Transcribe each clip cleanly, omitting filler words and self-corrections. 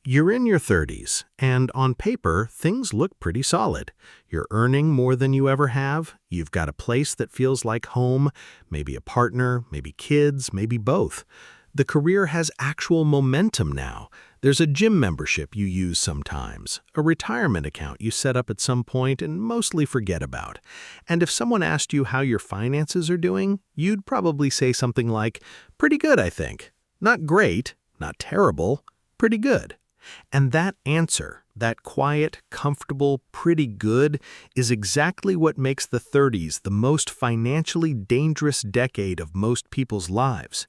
You're in your 30s, and on paper, things look pretty solid. You're earning more than you ever have, you've got a place that feels like home, maybe a partner, maybe kids, maybe both. The career has actual momentum now. There's a gym membership you use sometimes, a retirement account you set up at some point and mostly forget about. And if someone asked you how your finances are doing, you'd probably say something like, "Pretty good, I think. Not great, not terrible, pretty good." And that answer, that quiet, comfortable, pretty good, is exactly what makes the 30s the most financially dangerous decade of most people's lives.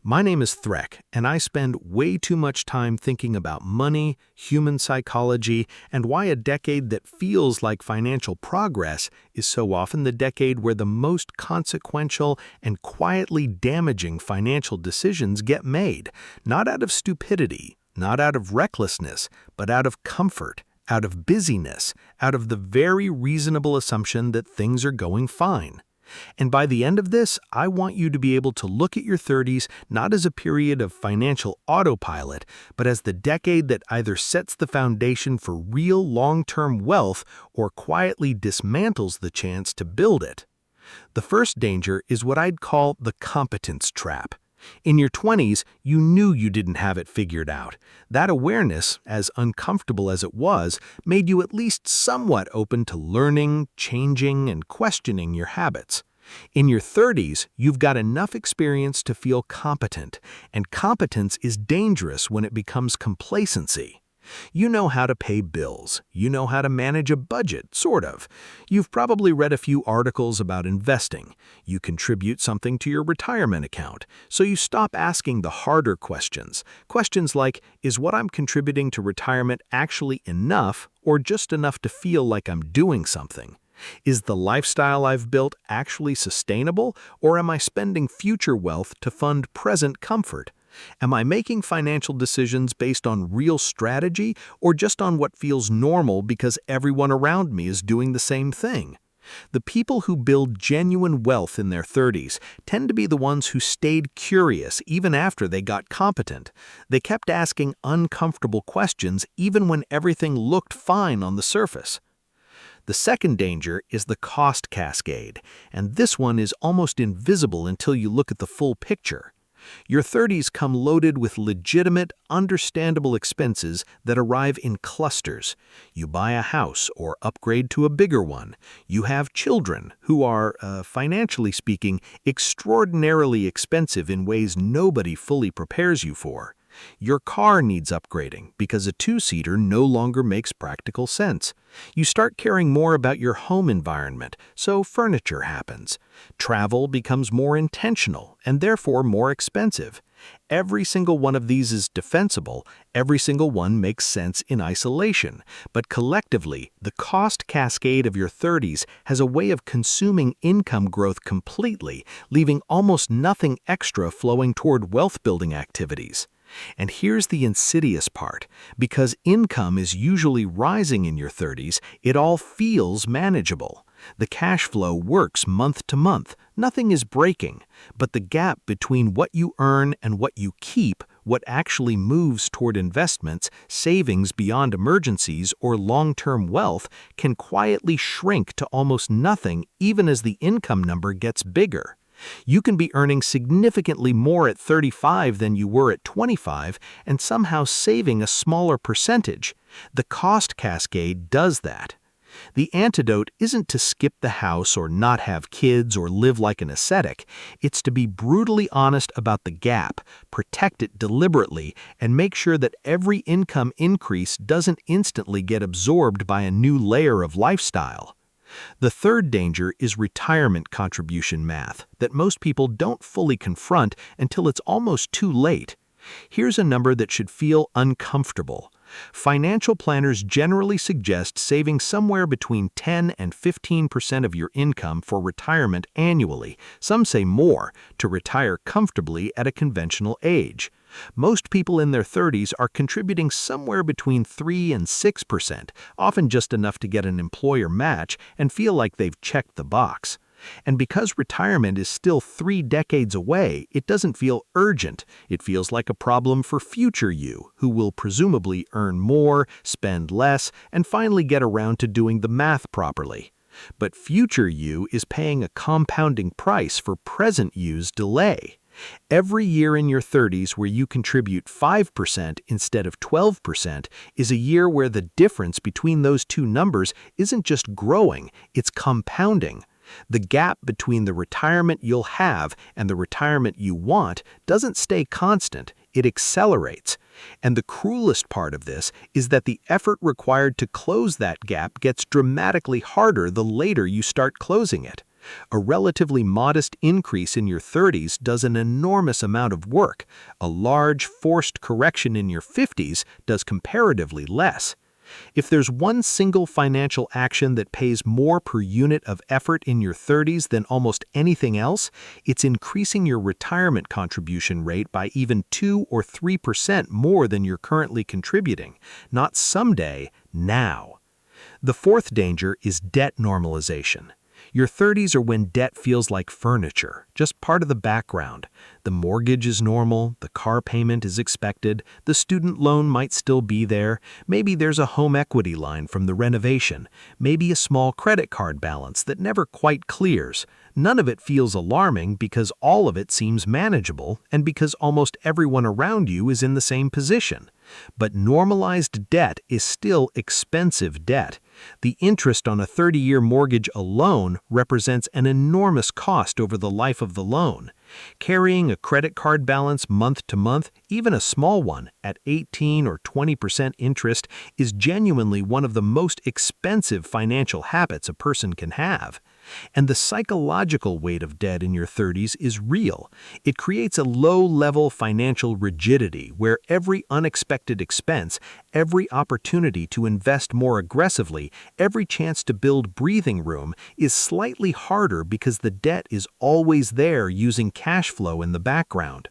My name is Threk, and I spend way too much time thinking about money, human psychology, and why a decade that feels like financial progress is so often the decade where the most consequential and quietly damaging financial decisions get made, not out of stupidity, not out of recklessness, but out of comfort, out of busyness, out of the very reasonable assumption that things are going fine. And by the end of this, I want you to be able to look at your 30s not as a period of financial autopilot, but as the decade that either sets the foundation for real long-term wealth or quietly dismantles the chance to build it. The first danger is what I'd call the competence trap. In your 20s, you knew you didn't have it figured out. That awareness, as uncomfortable as it was, made you at least somewhat open to learning, changing, and questioning your habits. In your 30s, you've got enough experience to feel competent, and competence is dangerous when it becomes complacency. You know how to pay bills. You know how to manage a budget, sort of. You've probably read a few articles about investing. You contribute something to your retirement account, so you stop asking the harder questions. Questions like, is what I'm contributing to retirement actually enough or just enough to feel like I'm doing something? Is the lifestyle I've built actually sustainable, or am I spending future wealth to fund present comfort? Am I making financial decisions based on real strategy or just on what feels normal because everyone around me is doing the same thing? The people who build genuine wealth in their 30s tend to be the ones who stayed curious even after they got competent. They kept asking uncomfortable questions even when everything looked fine on the surface. The second danger is the cost cascade, and this one is almost invisible until you look at the full picture. Your 30s come loaded with legitimate, understandable expenses that arrive in clusters. You buy a house or upgrade to a bigger one. You have children who are, financially speaking, extraordinarily expensive in ways nobody fully prepares you for. Your car needs upgrading because a two-seater no longer makes practical sense. You start caring more about your home environment, so furniture happens. Travel becomes more intentional and therefore more expensive. Every single one of these is defensible, every single one makes sense in isolation, but collectively, the cost cascade of your 30s has a way of consuming income growth completely, leaving almost nothing extra flowing toward wealth-building activities. And here's the insidious part. Because income is usually rising in your 30s, it all feels manageable. The cash flow works month to month. Nothing is breaking. But the gap between what you earn and what you keep, what actually moves toward investments, savings beyond emergencies, or long-term wealth, can quietly shrink to almost nothing even as the income number gets bigger. You can be earning significantly more at 35 than you were at 25 and somehow saving a smaller percentage. The cost cascade does that. The antidote isn't to skip the house or not have kids or live like an ascetic. It's to be brutally honest about the gap, protect it deliberately, and make sure that every income increase doesn't instantly get absorbed by a new layer of lifestyle. The third danger is retirement contribution math that most people don't fully confront until it's almost too late. Here's a number that should feel uncomfortable. Financial planners generally suggest saving somewhere between 10 and 15% of your income for retirement annually, some say more, to retire comfortably at a conventional age. Most people in their 30s are contributing somewhere between 3 and 6%, often just enough to get an employer match and feel like they've checked the box. And because retirement is still 3 decades away, it doesn't feel urgent. It feels like a problem for future you, who will presumably earn more, spend less, and finally get around to doing the math properly. But future you is paying a compounding price for present you's delay. Every year in your 30s where you contribute 5% instead of 12% is a year where the difference between those two numbers isn't just growing, it's compounding. The gap between the retirement you'll have and the retirement you want doesn't stay constant, it accelerates. And the cruelest part of this is that the effort required to close that gap gets dramatically harder the later you start closing it. A relatively modest increase in your 30s does an enormous amount of work. A large, forced correction in your 50s does comparatively less. If there's one single financial action that pays more per unit of effort in your 30s than almost anything else, it's increasing your retirement contribution rate by even 2 or 3% more than you're currently contributing. Not someday, now. The fourth danger is debt normalization. Your 30s are when debt feels like furniture, just part of the background. The mortgage is normal, the car payment is expected, the student loan might still be there, maybe there's a home equity line from the renovation, maybe a small credit card balance that never quite clears. None of it feels alarming because all of it seems manageable and because almost everyone around you is in the same position. But normalized debt is still expensive debt. The interest on a 30-year mortgage alone represents an enormous cost over the life of the loan. Carrying a credit card balance month to month, even a small one, at 18 or 20% interest is genuinely one of the most expensive financial habits a person can have. And the psychological weight of debt in your 30s is real. It creates a low-level financial rigidity where every unexpected expense, every opportunity to invest more aggressively, every chance to build breathing room is slightly harder because the debt is always there using cash flow in the background.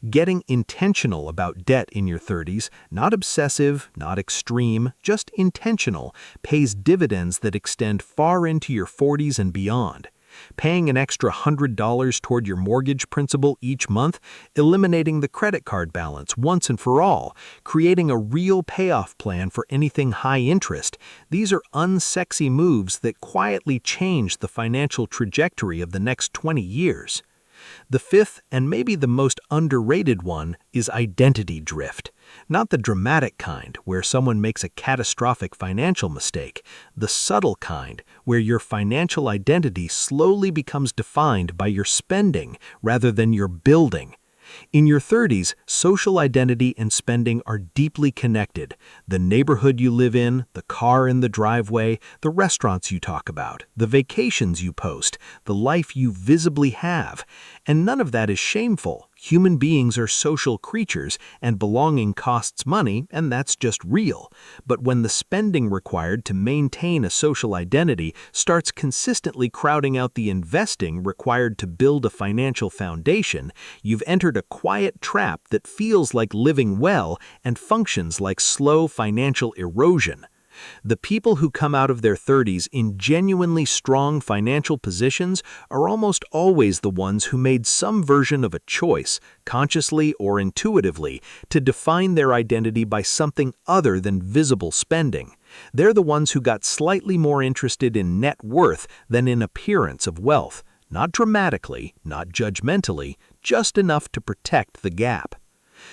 Getting intentional about debt in your 30s, not obsessive, not extreme, just intentional, pays dividends that extend far into your 40s and beyond. Paying an extra $100 toward your mortgage principal each month, eliminating the credit card balance once and for all, creating a real payoff plan for anything high interest, these are unsexy moves that quietly change the financial trajectory of the next 20 years. The fifth, and maybe the most underrated one, is identity drift. Not the dramatic kind, where someone makes a catastrophic financial mistake. The subtle kind, where your financial identity slowly becomes defined by your spending rather than your building. In your 30s, social identity and spending are deeply connected. The neighborhood you live in, the car in the driveway, the restaurants you talk about, the vacations you post, the life you visibly have. And none of that is shameful. Human beings are social creatures, and belonging costs money, and that's just real. But when the spending required to maintain a social identity starts consistently crowding out the investing required to build a financial foundation, you've entered a quiet trap that feels like living well and functions like slow financial erosion. The people who come out of their 30s in genuinely strong financial positions are almost always the ones who made some version of a choice, consciously or intuitively, to define their identity by something other than visible spending. They're the ones who got slightly more interested in net worth than in appearance of wealth. Not dramatically, not judgmentally, just enough to protect the gap.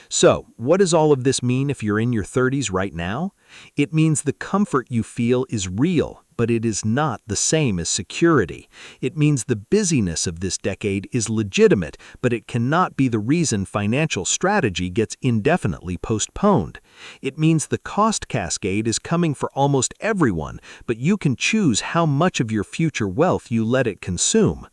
So, what does all of this mean if you're in your 30s right now? It means the comfort you feel is real, but it is not the same as security. It means the busyness of this decade is legitimate, but it cannot be the reason financial strategy gets indefinitely postponed. It means the cost cascade is coming for almost everyone, but you can choose how much of your future wealth you let it consume.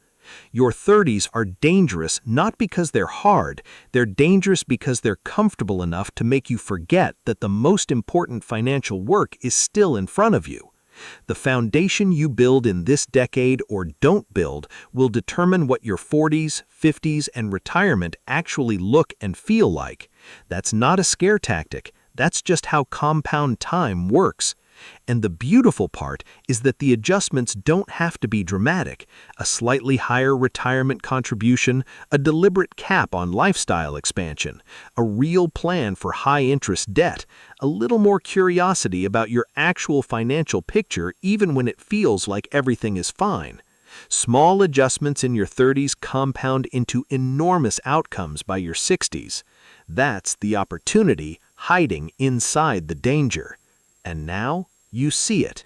Your 30s are dangerous not because they're hard, they're dangerous because they're comfortable enough to make you forget that the most important financial work is still in front of you. The foundation you build in this decade or don't build will determine what your 40s, 50s, and retirement actually look and feel like. That's not a scare tactic, that's just how compound time works. And the beautiful part is that the adjustments don't have to be dramatic. A slightly higher retirement contribution, a deliberate cap on lifestyle expansion, a real plan for high-interest debt, a little more curiosity about your actual financial picture even when it feels like everything is fine. Small adjustments in your 30s compound into enormous outcomes by your 60s. That's the opportunity hiding inside the danger. And now you see it.